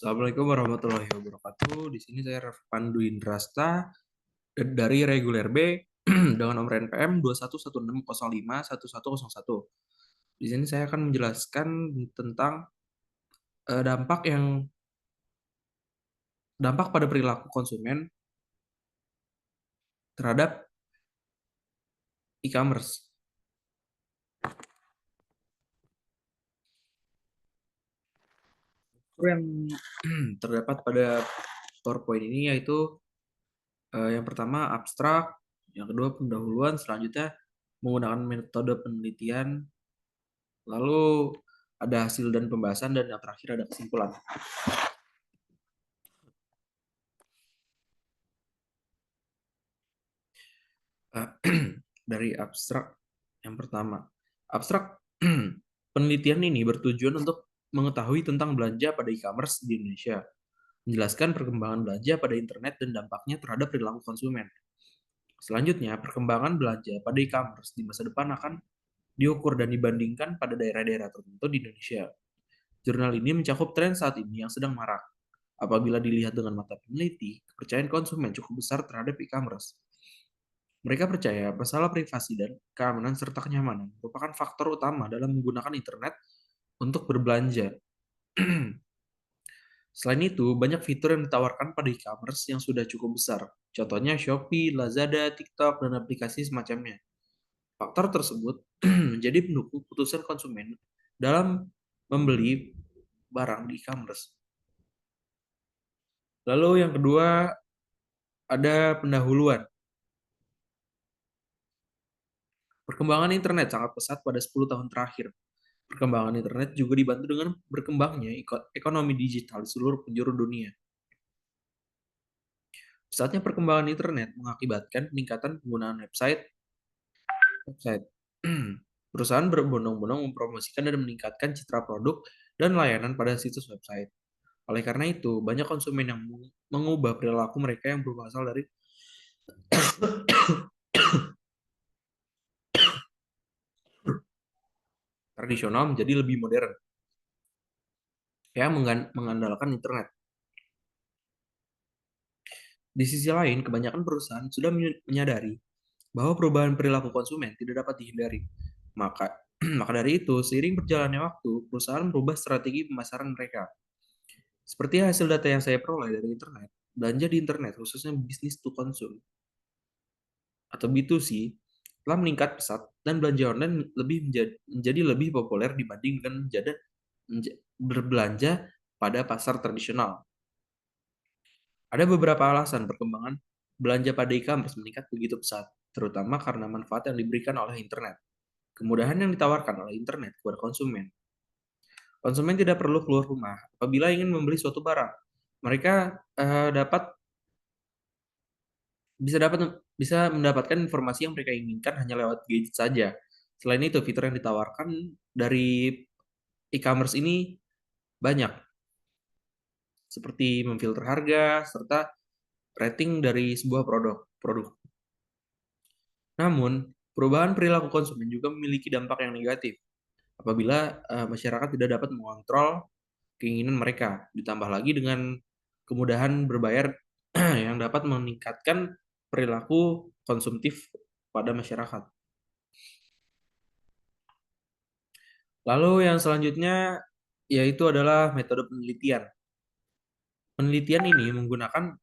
Assalamualaikum warahmatullahi wabarakatuh. Di sini saya Raf Pandu Indrasta dari Reguler B dengan nomor NPM 2116051101. Di sini saya akan menjelaskan tentang dampak pada perilaku konsumen terhadap e-commerce. Yang terdapat pada PowerPoint ini yaitu yang pertama abstrak, yang kedua pendahuluan, selanjutnya menggunakan metode penelitian, lalu ada hasil dan pembahasan, dan yang terakhir ada kesimpulan. Dari abstrak yang pertama. Abstrak penelitian ini bertujuan untuk mengetahui tentang belanja pada e-commerce di Indonesia, menjelaskan perkembangan belanja pada internet dan dampaknya terhadap perilaku konsumen. Selanjutnya, perkembangan belanja pada e-commerce di masa depan akan diukur dan dibandingkan pada daerah-daerah tertentu di Indonesia. Jurnal ini mencakup tren saat ini yang sedang marak. Apabila dilihat dengan mata peneliti, kepercayaan konsumen cukup besar terhadap e-commerce. Mereka percaya masalah privasi dan keamanan serta kenyamanan merupakan faktor utama dalam menggunakan internet untuk berbelanja. Selain itu, banyak fitur yang ditawarkan pada e-commerce yang sudah cukup besar. Contohnya Shopee, Lazada, TikTok, dan aplikasi semacamnya. Faktor tersebut menjadi pendukung keputusan konsumen dalam membeli barang di e-commerce. Lalu yang kedua, ada pendahuluan. Perkembangan internet sangat pesat pada 10 tahun terakhir. Perkembangan internet juga dibantu dengan berkembangnya ekonomi digital di seluruh penjuru dunia. Pesatnya perkembangan internet mengakibatkan peningkatan penggunaan website. Perusahaan berbondong-bondong mempromosikan dan meningkatkan citra produk dan layanan pada situs website. Oleh karena itu, banyak konsumen yang mengubah perilaku mereka yang berasal dari tradisional menjadi lebih modern, yang mengandalkan internet. Di sisi lain, kebanyakan perusahaan sudah menyadari bahwa perubahan perilaku konsumen tidak dapat dihindari. Maka dari itu, seiring berjalannya waktu, perusahaan merubah strategi pemasaran mereka. Seperti hasil data yang saya peroleh dari internet, belanja di internet, khususnya bisnis to consume atau B2C, telah meningkat pesat dan belanja online menjadi lebih populer dibanding dengan berbelanja pada pasar tradisional. Ada beberapa alasan perkembangan belanja pada e-commerce meningkat begitu pesat, terutama karena manfaat yang diberikan oleh internet. Kemudahan yang ditawarkan oleh internet kepada konsumen. Konsumen tidak perlu keluar rumah apabila ingin membeli suatu barang. Mereka bisa mendapatkan informasi yang mereka inginkan hanya lewat gadget saja. Selain itu, fitur yang ditawarkan dari e-commerce ini banyak, seperti memfilter harga serta rating dari sebuah produk. Namun, perubahan perilaku konsumen juga memiliki dampak yang negatif apabila masyarakat tidak dapat mengontrol keinginan mereka. Ditambah lagi dengan kemudahan berbayar yang dapat meningkatkan perilaku konsumtif pada masyarakat. Lalu yang selanjutnya yaitu adalah metode penelitian. Penelitian ini menggunakan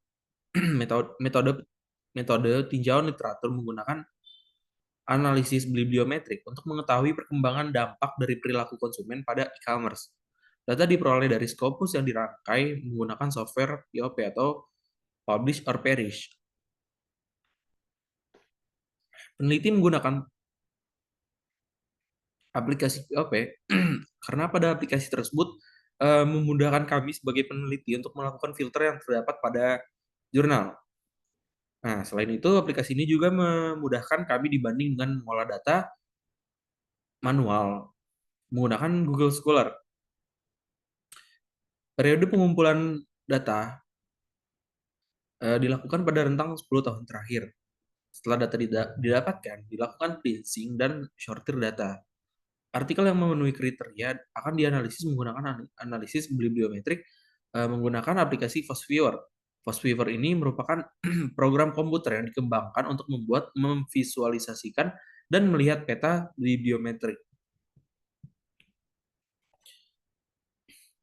metode tinjauan literatur menggunakan analisis bibliometrik untuk mengetahui perkembangan dampak dari perilaku konsumen pada e-commerce. Data diperoleh dari Scopus yang dirangkai menggunakan software POP atau Publish or Perish. Peneliti menggunakan aplikasi POP karena pada aplikasi tersebut memudahkan kami sebagai peneliti untuk melakukan filter yang terdapat pada jurnal. Nah, selain itu, aplikasi ini juga memudahkan kami dibanding dengan mengolah data manual menggunakan Google Scholar. Periode pengumpulan data dilakukan pada rentang 10 tahun terakhir. Setelah data didapatkan, dilakukan cleansing dan sortir data. Artikel yang memenuhi kriteria akan dianalisis menggunakan analisis bibliometrik menggunakan aplikasi FastViewer. FastViewer ini merupakan program komputer yang dikembangkan untuk memvisualisasikan dan melihat peta bibliometrik.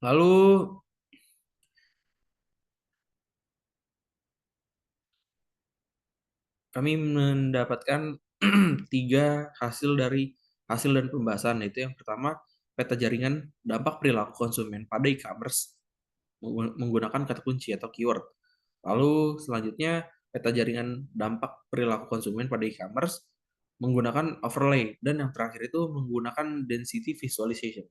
Lalu kami mendapatkan tiga hasil dan pembahasan, yaitu yang pertama peta jaringan dampak perilaku konsumen pada e-commerce menggunakan kata kunci atau keyword. Lalu selanjutnya peta jaringan dampak perilaku konsumen pada e-commerce menggunakan overlay, dan yang terakhir itu menggunakan density visualization.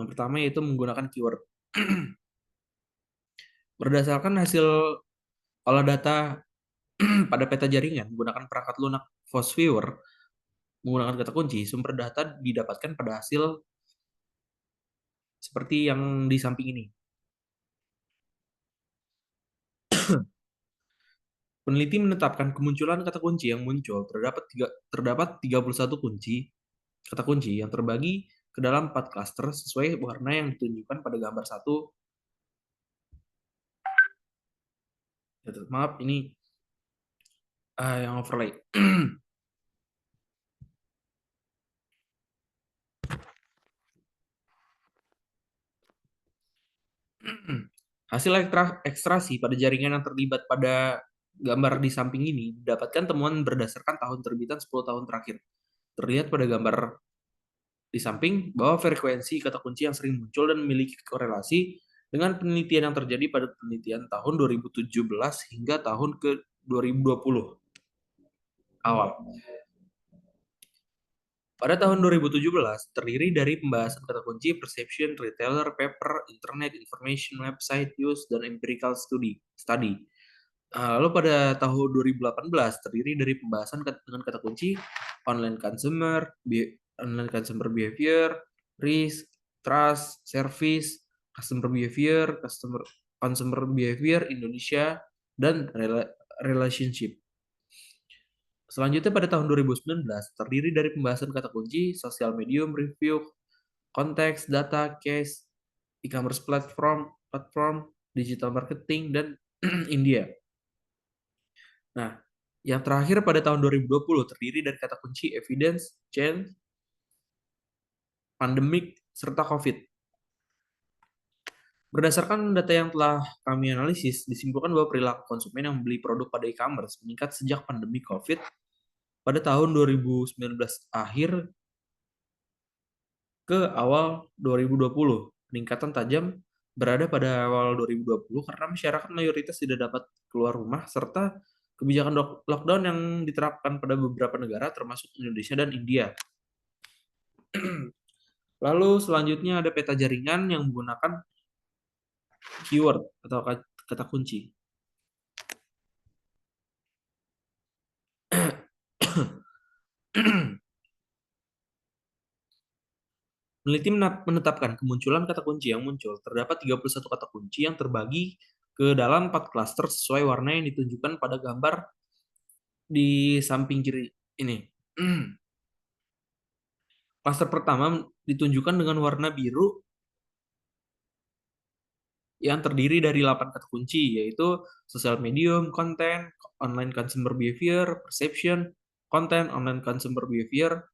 Yang pertama yaitu menggunakan keyword. Berdasarkan hasil olah data pada peta jaringan menggunakan perangkat lunak FastViewer menggunakan kata kunci, sumber data didapatkan pada hasil seperti yang di samping ini. Peneliti menetapkan kemunculan kata kunci yang muncul terdapat 31 kata kunci yang terbagi ke dalam 4 klaster sesuai warna yang ditunjukkan pada gambar 1. Maaf, ini yang overlay. Hasil ekstraksi pada jaringan yang terlibat pada gambar di samping ini didapatkan temuan berdasarkan tahun terbitan 10 tahun terakhir. Terlihat pada gambar di samping bahwa frekuensi kata kunci yang sering muncul dan memiliki korelasi dengan penelitian yang terjadi pada penelitian tahun 2017 hingga tahun ke 2020 awal. Pada tahun 2017, terdiri dari pembahasan kata kunci, perception, retailer, paper, internet, information, website, use, dan empirical study. Lalu pada tahun 2018, terdiri dari pembahasan dengan kata kunci, online consumer behavior, risk, trust, service, customer behavior, consumer behavior, Indonesia, dan relationship. Selanjutnya pada tahun 2019 terdiri dari pembahasan kata kunci, social medium, review, konteks, data, case, e-commerce platform, digital marketing, dan India. Nah, yang terakhir pada tahun 2020 terdiri dari kata kunci evidence, change, pandemic, serta COVID. Berdasarkan data yang telah kami analisis, disimpulkan bahwa perilaku konsumen yang membeli produk pada e-commerce meningkat sejak pandemi COVID pada tahun 2019 akhir ke awal 2020. Peningkatan tajam berada pada awal 2020 karena masyarakat mayoritas tidak dapat keluar rumah serta kebijakan lockdown yang diterapkan pada beberapa negara termasuk Indonesia dan India. Lalu selanjutnya ada peta jaringan yang menggunakan keyword atau kata kunci. Peneliti menetapkan kemunculan kata kunci yang muncul. Terdapat 31 kata kunci yang terbagi ke dalam 4 klaster sesuai warna yang ditunjukkan pada gambar di samping kiri ini. Klaster pertama ditunjukkan dengan warna biru yang terdiri dari 8 kata kunci, yaitu social medium, content, online consumer behavior, perception, content, online consumer behavior,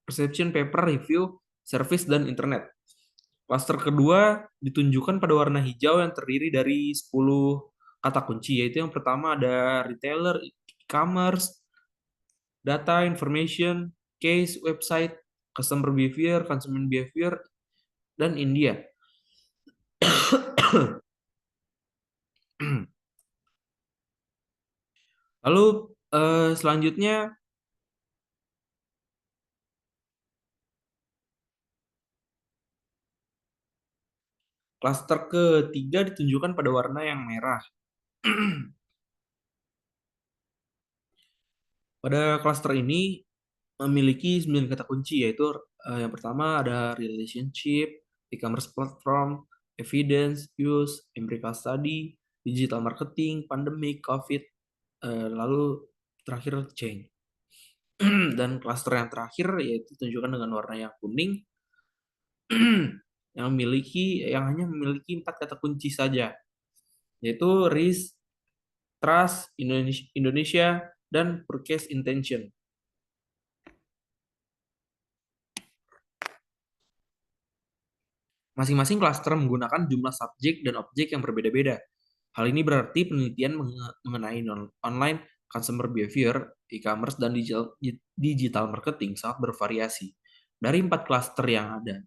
perception, paper, review, service, dan internet. Klaster kedua ditunjukkan pada warna hijau yang terdiri dari 10 kata kunci, yaitu yang pertama ada retailer, e-commerce, data, information, case, website, customer behavior, consumer behavior, dan India. Lalu selanjutnya klaster ketiga ditunjukkan pada warna yang merah. Pada klaster ini memiliki 9 kata kunci, yaitu yang pertama ada relationship, e-commerce platform, evidence, use, empirical study, digital marketing, pandemic, COVID, lalu terakhir change. Dan klaster yang terakhir yaitu tunjukkan dengan warna yang kuning yang hanya memiliki 4 kata kunci saja, yaitu risk, trust, Indonesia, dan purchase intention. Masing-masing klaster menggunakan jumlah subjek dan objek yang berbeda-beda. Hal ini berarti penelitian mengenai online consumer behavior, e-commerce, dan digital marketing sangat bervariasi. Dari 4 klaster yang ada,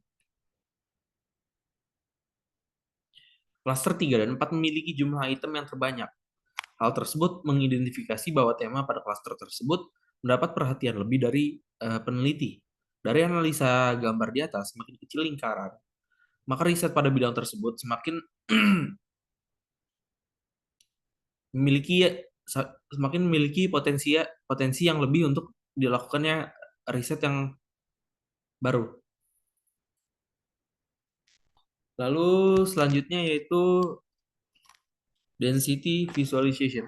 klaster 3 dan 4 memiliki jumlah item yang terbanyak. Hal tersebut mengidentifikasi bahwa tema pada klaster tersebut mendapat perhatian lebih dari peneliti. Dari analisa gambar di atas, semakin kecil lingkaran, maka riset pada bidang tersebut semakin memiliki semakin memiliki potensi yang lebih untuk dilakukannya riset yang baru. Lalu selanjutnya yaitu density visualization.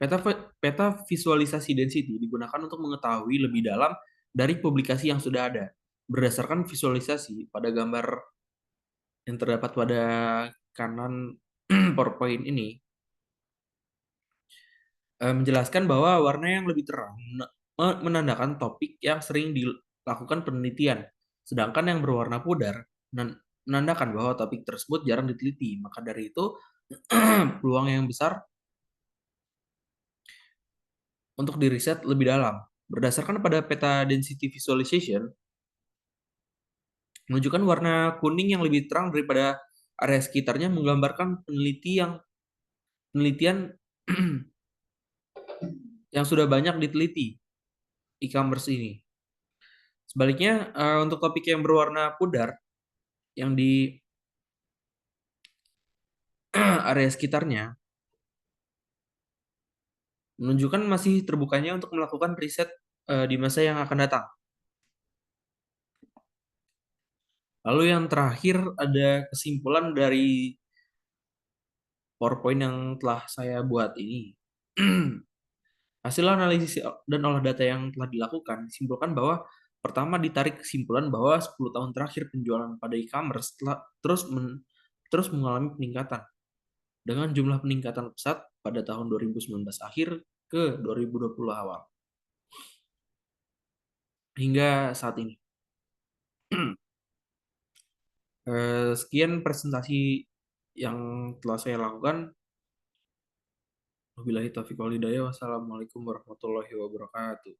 Peta visualisasi density digunakan untuk mengetahui lebih dalam dari publikasi yang sudah ada. Berdasarkan visualisasi pada gambar yang terdapat pada kanan PowerPoint ini, menjelaskan bahwa warna yang lebih terang menandakan topik yang sering dilakukan penelitian, sedangkan yang berwarna pudar menandakan bahwa topik tersebut jarang diteliti. Maka dari itu, peluang yang besar untuk diriset lebih dalam. Berdasarkan pada peta density visualization, menunjukkan warna kuning yang lebih terang daripada area sekitarnya menggambarkan penelitian yang sudah banyak diteliti e-commerce ini. Sebaliknya, untuk topik yang berwarna pudar yang di area sekitarnya menunjukkan masih terbukanya untuk melakukan riset di masa yang akan datang. Lalu yang terakhir ada kesimpulan dari PowerPoint yang telah saya buat ini. Hasil analisis dan olah data yang telah dilakukan disimpulkan bahwa pertama ditarik kesimpulan bahwa 10 tahun terakhir penjualan pada e-commerce telah terus mengalami peningkatan dengan jumlah peningkatan pesat pada tahun 2019 akhir ke 2020 awal hingga saat ini. Sekian presentasi yang telah saya lakukan. Wabillahi taufiq wal hidayah. Wassalamualaikum warahmatullahi wabarakatuh.